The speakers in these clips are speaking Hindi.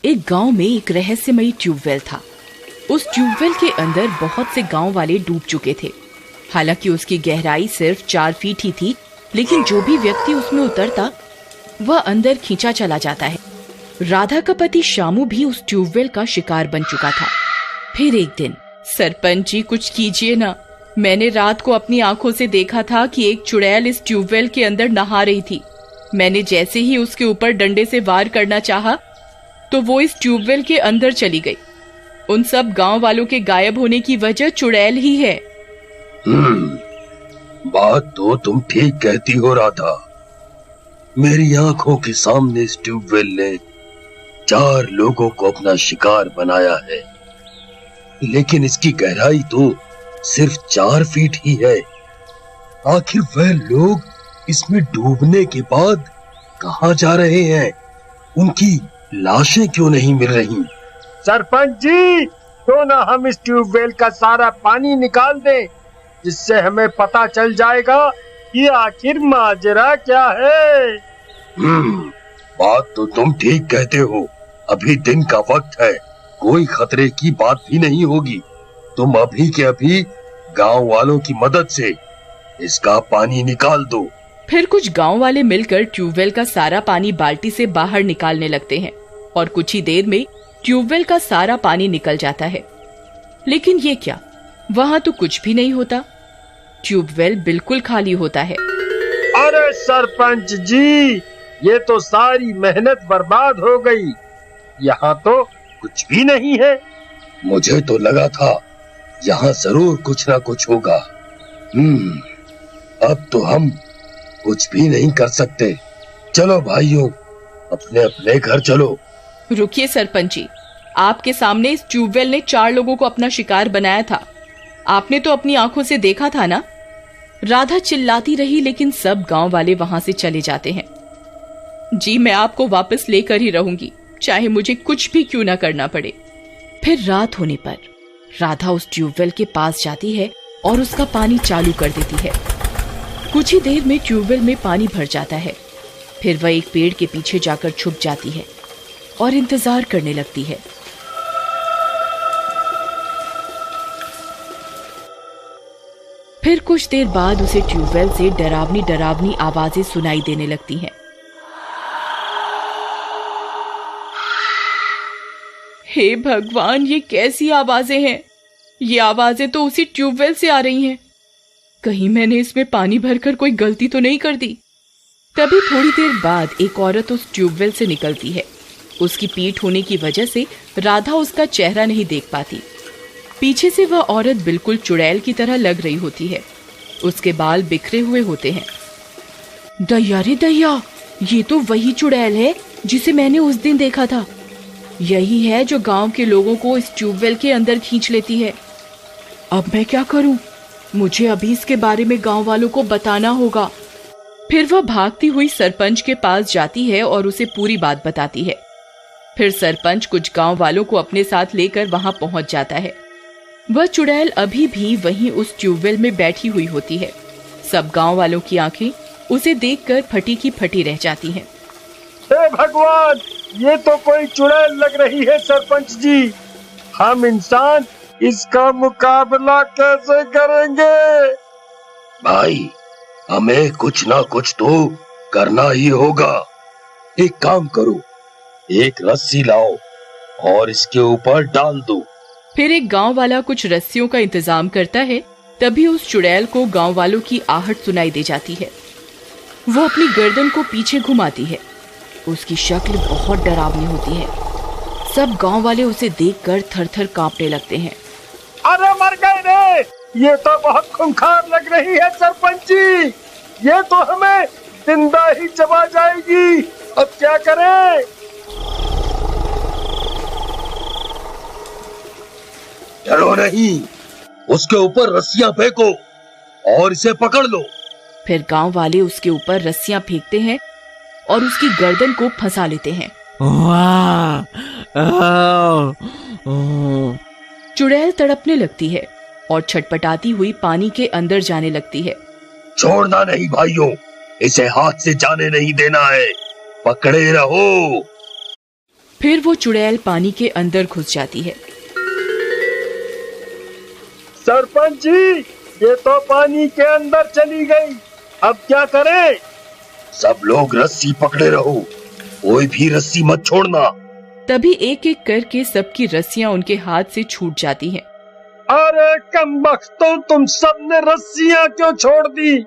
एक गांव में एक रहस्यमयी ट्यूबवेल था। उस ट्यूबवेल के अंदर बहुत से गांव वाले डूब चुके थे। हालांकि उसकी गहराई सिर्फ 4 फीट ही थी, लेकिन जो भी व्यक्ति उसमें उतरता वह अंदर खींचा चला जाता है। राधा का पति शामू भी उस ट्यूबवेल का शिकार बन चुका था। फिर एक दिन, सरपंच जी कुछ कीजिए ना, मैंने रात को अपनी आंखों से देखा था कि एक चुड़ैल इस ट्यूबवेल के अंदर नहा रही थी। मैंने जैसे ही उसके ऊपर डंडे से वार करना चाहा तो वो इस ट्यूबवेल के अंदर चली गई। उन सब गांव वालों के गायब होने की वजह चुड़ैल ही है। बात तो तुम ठीक कहती हो राधा। मेरी आंखों के सामने इस ट्यूबवेल ने 4 लोगों को अपना शिकार बनाया है, लेकिन इसकी गहराई तो सिर्फ 4 फीट ही है। आखिर वह लोग इसमें डूबने के बाद कहां जा रहे हैं? उनकी लाशें क्यों नहीं मिल रही? सरपंच जी, क्यों ना हम इस ट्यूबवेल का सारा पानी निकाल दें, जिससे हमें पता चल जाएगा कि आखिर माजरा क्या है। बात तो तुम ठीक कहते हो। अभी दिन का वक्त है, कोई खतरे की बात भी नहीं होगी। तुम अभी के अभी गांव वालों की मदद से इसका पानी निकाल दो। फिर कुछ गांव वाले मिलकर ट्यूबवेल का सारा पानी बाल्टी से बाहर निकालने लगते हैं और कुछ ही देर में ट्यूबवेल का सारा पानी निकल जाता है। लेकिन ये क्या, वहां तो कुछ भी नहीं होता। ट्यूबवेल बिल्कुल खाली होता है। अरे सरपंच जी, ये तो सारी मेहनत बर्बाद हो गई। यहाँ तो कुछ भी नहीं है। मुझे तो लगा था यहाँ जरूर कुछ ना कुछ होगा। अब तो हम कुछ भी नहीं कर सकते। चलो भाइयों, अपने अपने घर चलो। रुकिए सरपंच जी, आपके सामने इस ट्यूबवेल ने 4 लोगों को अपना शिकार बनाया था। आपने तो अपनी आंखों से देखा था ना। राधा चिल्लाती रही, लेकिन सब गांव वाले वहां से चले जाते हैं। जी, मैं आपको वापस लेकर ही रहूंगी, चाहे मुझे कुछ भी क्यों ना करना पड़े। फिर रात होने पर राधा उस ट्यूबवेल के पास जाती है और उसका पानी चालू कर देती है। कुछ ही देर में ट्यूबवेल में पानी भर जाता है। फिर वह एक पेड़ के पीछे जाकर छुप जाती है और इंतजार करने लगती है। फिर कुछ देर बाद उसे ट्यूबवेल से डरावनी डरावनी आवाजें सुनाई देने लगती हैं। हे भगवान, ये कैसी आवाजें हैं? ये आवाजें तो उसी ट्यूबवेल से आ रही हैं। कहीं मैंने इसमें पानी भरकर कोई गलती तो नहीं कर दी? तभी थोड़ी देर बाद एक औरत उस ट्यूबवेल से निकलती है। उसकी पीठ होने की वजह से राधा उसका चेहरा नहीं देख पाती। पीछे से वह औरत बिल्कुल चुड़ैल की तरह लग रही होती है। उसके बाल बिखरे हुए होते हैं। दया रे दया, ये तो वही चुड़ैल है जिसे मैंने उस दिन देखा था। यही है जो गांव के लोगों को इस ट्यूबवेल के अंदर खींच लेती है। अब मैं क्या करूं? मुझे अभी इसके बारे में गांव वालों को बताना होगा। फिर वह भागती हुई सरपंच के पास जाती है और उसे पूरी बात बताती है। फिर सरपंच कुछ गांव वालों को अपने साथ लेकर वहां पहुंच जाता है। वह चुड़ैल अभी भी वहीं उस ट्यूबवेल में बैठी हुई होती है। सब गांव वालों की आंखें उसे देखकर फटी की फटी रह जाती हैं। हे भगवान, ये तो कोई चुड़ैल लग रही है सरपंच जी। हम इंसान इसका मुकाबला कैसे करेंगे? भाई, हमें कुछ ना कुछ तो करना ही होगा। एक काम करो, एक रस्सी लाओ और इसके ऊपर डाल दो। फिर एक गांव वाला कुछ रस्सियों का इंतजाम करता है। तभी उस चुड़ैल को गांव वालों की आहट सुनाई दे जाती है। वो अपनी गर्दन को पीछे घुमाती है। उसकी शक्ल बहुत डरावनी होती है। सब गांव वाले उसे देखकर थर-थर कांपने लगते हैं। अरे मर गए रे, ये तो बहुत खूंखार लग रही है सरपंच जी। ये तो हमें जिंदा ही चबा जाएगी। अब क्या करें? डरो नहीं, उसके ऊपर रस्सियां फेंको और इसे पकड़ लो। फिर गांव वाले उसके ऊपर रस्सियां फेंकते हैं और उसकी गर्दन को फंसा लेते हैं। चुड़ैल तड़पने लगती है और छटपटाती हुई पानी के अंदर जाने लगती है। छोड़ना नहीं भाइयों, इसे हाथ से जाने नहीं देना है। पकड़े रहो। फिर वो चुड़ैल पानी के अंदर घुस जाती है। सरपंच जी, ये तो पानी के अंदर चली गई, अब क्या करें? सब लोग रस्सी पकड़े रहो, कोई भी रस्सी मत छोड़ना। तभी एक एक करके सबकी रस्सियां उनके हाथ से छूट जाती हैं। अरे कमबख्तों, तुम सबने रस्सियां क्यों छोड़ दी?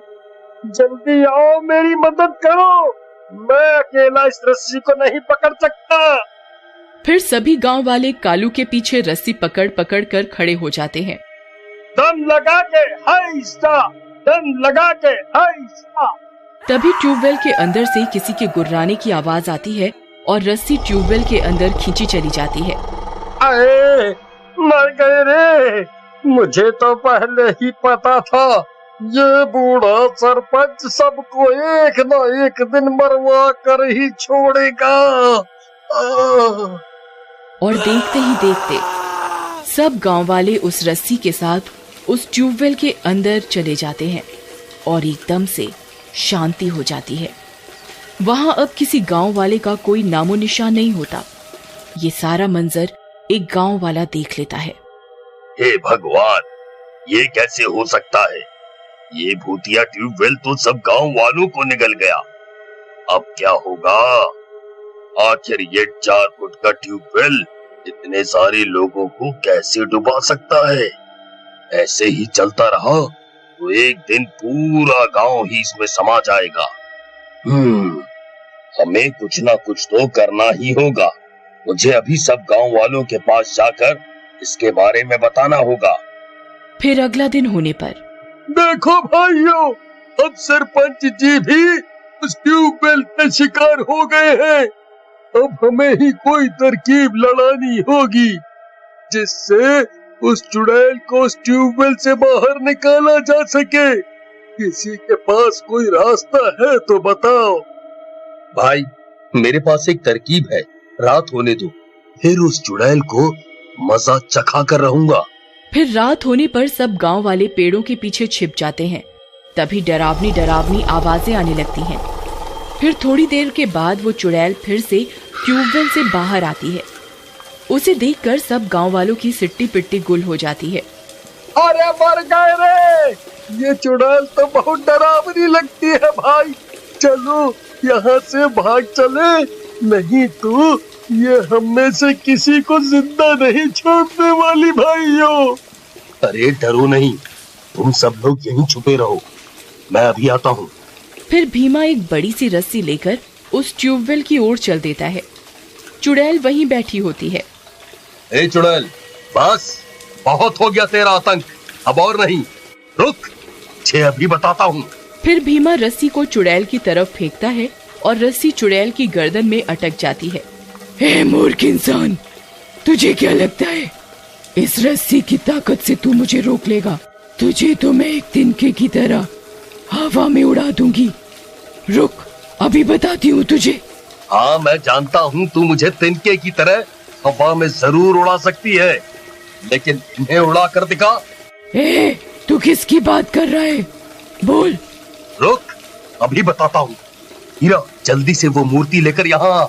जल्दी आओ, मेरी मदद करो, मैं अकेला इस रस्सी को नहीं पकड़ सकता। फिर सभी गांव वाले कालू के पीछे रस्सी पकड़ पकड़ कर खड़े हो जाते हैं। दम लगा के हाइसा, दम लगा के हाइसा। तभी ट्यूबवेल के अंदर से किसी के गुर्राने की आवाज आती है और रस्सी ट्यूबवेल के अंदर खींची चली जाती है। अरे मर गए रे, मुझे तो पहले ही पता था, ये बूढ़ा सरपंच सबको एक न एक दिन मरवा कर ही छोड़ेगा। और देखते ही देखते सब गांव वाले उस रस्सी के साथ उस ट्यूबवेल के अंदर चले जाते हैं और एकदम से शांति हो जाती है। वहां अब किसी गांव वाले का कोई नामो निशान नहीं होता। ये सारा मंजर एक गांव वाला देख लेता है। हे भगवान, ये कैसे हो सकता है? ये भूतिया ट्यूबवेल तो सब गांव वालों को निगल गया। अब क्या होगा? आखिर ये 4 फुट का ट्यूबवेल इतने सारे लोगों को कैसे डुबा सकता है? ऐसे ही चलता रहा तो एक दिन पूरा गांव ही इसमें समा जाएगा। हमें कुछ ना कुछ तो करना ही होगा। मुझे अभी सब गांव वालों के पास जाकर इसके बारे में बताना होगा। फिर अगला दिन होने पर देखो भाइयों, अब सरपंच जी भी उस ट्यूबवेल के शिकार हो गए हैं। अब हमें ही कोई तरकीब लड़ानी होगी जिससे उस चुड़ैल को उस ट्यूबवेल से बाहर निकाला जा सके। किसी के पास कोई रास्ता है तो बताओ। भाई, मेरे पास एक तरकीब है, रात होने दो, फिर उस चुड़ैल को मजा चखा कर रहूंगा। फिर रात होने पर सब गांव वाले पेड़ों के पीछे छिप जाते हैं। तभी डरावनी डरावनी आवाजें आने लगती हैं। फिर थोड़ी देर के बाद वो चुड़ैल फिर से ट्यूबवेल से बाहर आती है। उसे देखकर सब गांव वालों की सिट्टी पिट्टी गुल हो जाती है। अरे मर गए रे, ये चुड़ैल तो बहुत डरावनी लगती है भाई। चलो यहाँ से भाग चले, नहीं तो ये हम में से किसी को जिंदा नहीं छोड़ने वाली भाइयों। अरे डरो नहीं, तुम सब लोग यहीं छुपे रहो, मैं अभी आता हूँ। फिर भीमा एक बड़ी सी रस्सी लेकर उस ट्यूबवेल की ओर चल देता है। चुड़ैल वहीं बैठी होती है। ए चुड़ैल, बस बहुत हो गया तेरा आतंक, अब और नहीं, रुक, छे अभी बताता हूँ। फिर भीमा रस्सी को चुड़ैल की तरफ फेंकता है और रस्सी चुड़ैल की गर्दन में अटक जाती है। हे मूर्ख इंसान, तुझे क्या लगता है इस रस्सी की ताकत से तू मुझे रोक लेगा? तुझे तो मैं एक तिनके की तरह हवा में उड़ा दूंगी। रुक, अभी बताती हूँ तुझे। हाँ, मैं जानता हूँ तू मुझे तिनके की तरह हवा में जरूर उड़ा सकती है, लेकिन इन्हें उड़ा कर दिखा। तू किसकी बात कर रहा है? बोल। रुक, अभी बताता हूँ। हीरा, जल्दी से वो मूर्ति लेकर यहाँ आ,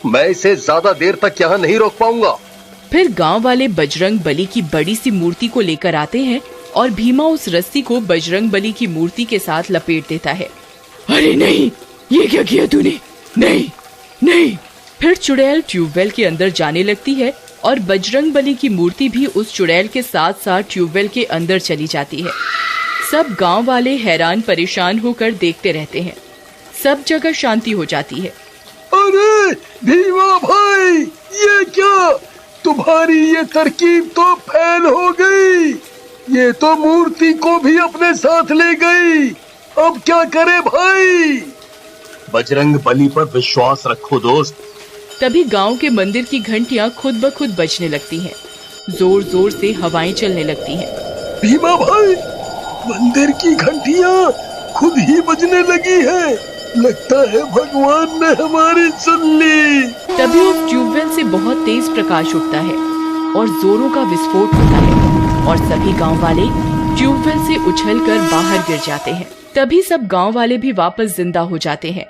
मैं इसे ज्यादा देर तक यहाँ नहीं रोक पाऊंगा। फिर गांव वाले बजरंग बली की बड़ी सी मूर्ति को लेकर आते हैं और भीमा उस रस्सी को बजरंग बली की मूर्ति के साथ लपेट देता है। अरे नहीं, ये क्या किया तूने? नहीं नहीं। फिर चुड़ैल ट्यूबवेल के अंदर जाने लगती है और बजरंग बली की मूर्ति भी उस चुड़ैल के साथ साथ ट्यूबवेल के अंदर चली जाती है। सब गांव वाले हैरान परेशान होकर देखते रहते हैं। सब जगह शांति हो जाती है। अरे भीमा भाई, ये क्या? तुम्हारी ये तरकीब तो फेल हो गई। ये तो मूर्ति को भी अपने साथ ले गई। अब क्या करे भाई? बजरंग बली पर विश्वास रखो दोस्त। तभी गांव के मंदिर की घंटियां खुद ब खुद बजने लगती हैं। जोर जोर से हवाएं चलने लगती हैं। भीमा भाई, मंदिर की घंटियां खुद ही बजने लगी है। लगता है भगवान ने हमारी सुन ली। तभी उस ट्यूबवेल से बहुत तेज प्रकाश उठता है और जोरों का विस्फोट होता है और सभी गांव वाले ट्यूबवेल से उछलकर बाहर गिर जाते हैं। तभी सब गांव वाले भी वापस जिंदा हो जाते हैं।